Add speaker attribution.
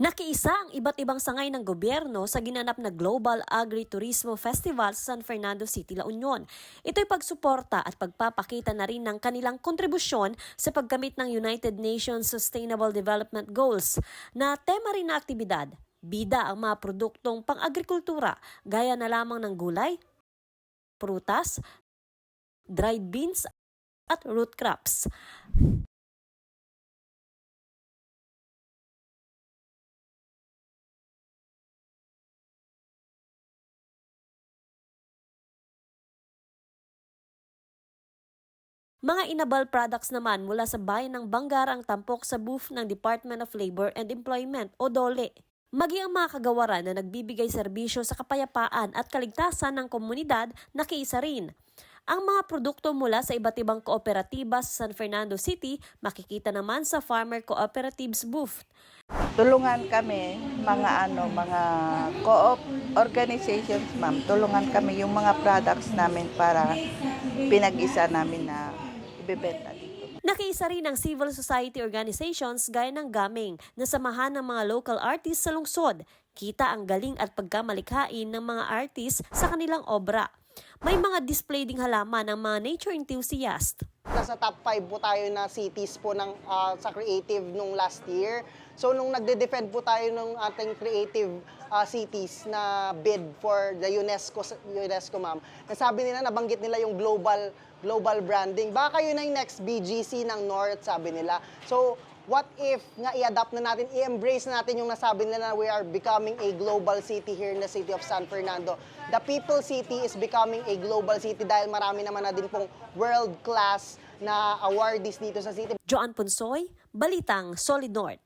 Speaker 1: Nakiisa ang iba't ibang sangay ng gobyerno sa ginanap na Global Agri-Turismo Festival sa San Fernando City, La Union. Ito'y pagsuporta at pagpapakita na rin ng kanilang kontribusyon sa pagkamit ng United Nations Sustainable Development Goals na tema rin na aktibidad. Bida ang mga produktong pang-agrikultura gaya na lamang ng gulay, prutas, dried beans at root crops. Mga inabal products naman mula sa bayan ng Bangar ang tampok sa booth ng Department of Labor and Employment o DOLE. Maging ang mga kagawaran na nagbibigay serbisyo sa kapayapaan at kaligtasan ng komunidad nakiisa rin. Ang mga produkto mula sa iba't ibang kooperatiba sa San Fernando City makikita naman sa Farmer Cooperatives booth.
Speaker 2: Tulungan kami, mga co-op organizations, ma'am. Tulungan kami yung mga products namin para pinag-isa namin na ibebenta dito.
Speaker 1: Nakiisa rin ang civil society organizations gaya ng Gaming na samahan ng mga local artists sa lungsod. Kita ang galing at pagkamalikhain ng mga artists sa kanilang obra. May mga display ding halaman ng mga nature enthusiast.
Speaker 3: Nasa top 5 po tayo na cities po sa creative nung last year. So nung nagde-defend po tayo ng ating creative cities na bid for the UNESCO ma'am, nasabi nila, nabanggit nila yung global branding. Baka yun na yung next BGC ng North, sabi nila. So what if nga i-adapt na natin, i-embrace natin yung nasabi nila na we are becoming a global city here in the city of San Fernando. The People City is becoming a global city dahil marami naman na din pong world-class na awardees dito sa city.
Speaker 1: Joan Punsoy, Balitang Solid North.